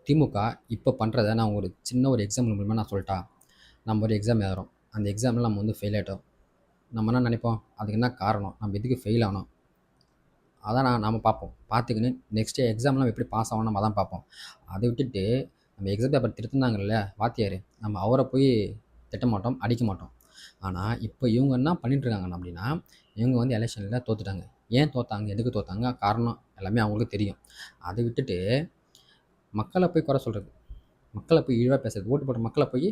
திமுக இப்போ பண்ணுறத நான் ஒரு சின்ன ஒரு எக்ஸாம்பிள் மூலமா நான் சொல்லட்டா? நம்ம ஒரு எக்ஸாம் எழுதுறோம். அந்த எக்ஸாமில் நம்ம வந்து ஃபெயில் ஆகிட்டோம். நம்ம என்ன நினைப்போம்? அதுக்கு என்ன காரணம்? நம்ம எதுக்கு ஃபெயில் ஆனோம்? அதான் நாம பார்ப்போம். பார்த்துக்கின்னு நெக்ஸ்ட்டு எக்ஸாம்லாம் எப்படி பாஸ் ஆகணும் நம்ம தான் பார்ப்போம். அதை விட்டுட்டு நம்ம எக்ஸாம் பேப்பர் திருத்துனாங்கல்ல வாத்தியார், நம்ம அவரை போய் திட்ட மாட்டோம், அடிக்க மாட்டோம். ஆனால் இப்போ இவங்க என்ன பண்ணிட்டுருக்காங்க அப்படின்னா, இவங்க வந்து எலெக்ஷனில் தோத்துட்டாங்க. ஏன் தோத்தாங்க? எதுக்கு தோத்தாங்க? காரணம் எல்லாமே அவங்களுக்கு தெரியும். அதை விட்டுட்டு மக்களை போய் குறை சொல்கிறது, மக்களை போய் இழிவாக பேசுறது, ஓட்டு போட்ட மக்களை போய்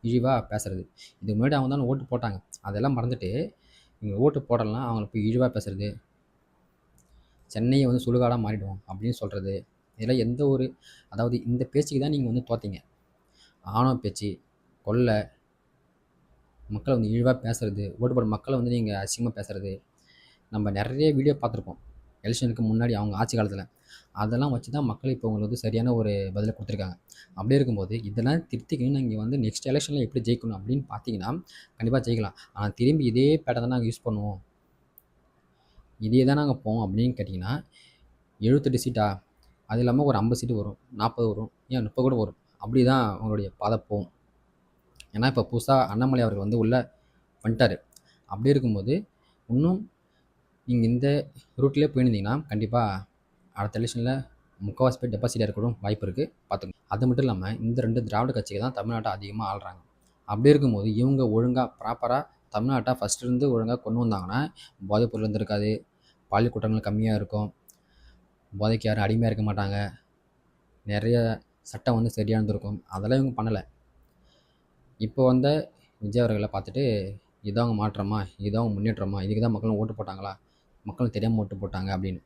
இழிவாக பேசுறது. இதுக்கு முன்னாடி அவங்க தான் ஓட்டு போட்டாங்க, அதெல்லாம் மறந்துட்டு இவங்க ஓட்டு போடலாம் அவங்கள போய் இழிவாக பேசுறது, சென்னையை வந்து சுடுகாடாக மாறிடுவோம் அப்படின்னு சொல்கிறது. இதெல்லாம் எந்த ஒரு, அதாவது இந்த பேச்சுக்கு தான் நீங்கள் வந்து தோத்தீங்க. ஆணவ பேச்சு, கொள்ளை, மக்களை வந்து இழிவாக பேசுறது, ஓட்டு போட மக்களை வந்து நீங்கள் அசிங்கமாக பேசுறது, நம்ம நிறைய வீடியோ பார்த்துருப்போம் எலெக்ஷனுக்கு முன்னாடி அவங்க ஆட்சி காலத்தில். அதெல்லாம் வச்சு தான் மக்கள் இப்போ உங்களுக்கு வந்து சரியான ஒரு பதிலை கொடுத்துருக்காங்க. அப்படி இருக்கும்போது இதெல்லாம் திருத்திக்கணும். நீங்கள் வந்து நெக்ஸ்ட் எலெக்ஷனில் எப்படி ஜெயிக்கணும் அப்படின்னு பார்த்தீங்கன்னா கண்டிப்பாக ஜெயிக்கலாம். ஆனால் திரும்பி இதே பேட்டை தான் நாங்கள் யூஸ் பண்ணுவோம், இதே தான் நாங்கள் போவோம் அப்படின்னு கேட்டிங்கன்னா 78 சீட்டா? அது இல்லாமல் ஒரு 50 சீட்டு வரும், 40 வரும், ஏன் 30 கூட வரும். அப்படி தான் அவங்களுடைய பாதை போகும். ஏன்னா இப்போ புதுசாக அண்ணாமலை அவர்கள் வந்து உள்ளே வந்துட்டார். அப்படி இருக்கும்போது இன்னும் நீங்கள் இந்த ரூட்லேயே போயிருந்தீங்கன்னா கண்டிப்பாக அடுத்த எலெக்ஷனில் முக்கால்வாசி பேர் டெபாசிட் இருக்கக்கூடும் வாய்ப்பு இருக்குது, பார்த்துக்கணும். அது மட்டும் இல்லாமல் இந்த 2 திராவிட கட்சிகள் தான் தமிழ்நாட்டை அதிகமாக ஆள்றாங்க. அப்படி இருக்கும்போது இவங்க ஒழுங்காக ப்ராப்பராக தமிழ்நாட்டை ஃபஸ்ட்டு ஒழுங்காக கொண்டு வந்தாங்கன்னா போதைப் பொருள் இருந்திருக்காது, பாலியல் குற்றங்கள் கம்மியாக இருக்கும், போதைக்கு யாரும் அடிமையாக இருக்க மாட்டாங்க, நிறைய சட்டம் வந்து சரியாக இருந்திருக்கும். அதெல்லாம் இவங்க பண்ணலை. இப்போ வந்த விஜய் அவர்களை பார்த்துட்டு இதான் அவங்க மாற்றமா, இதான் அவங்க முன்னேற்றமா, இதுக்கு தான் மக்களும் ஓட்டு போட்டாங்களா, மக்களும் தெரியாமல் ஓட்டு போட்டாங்க அப்படின்னு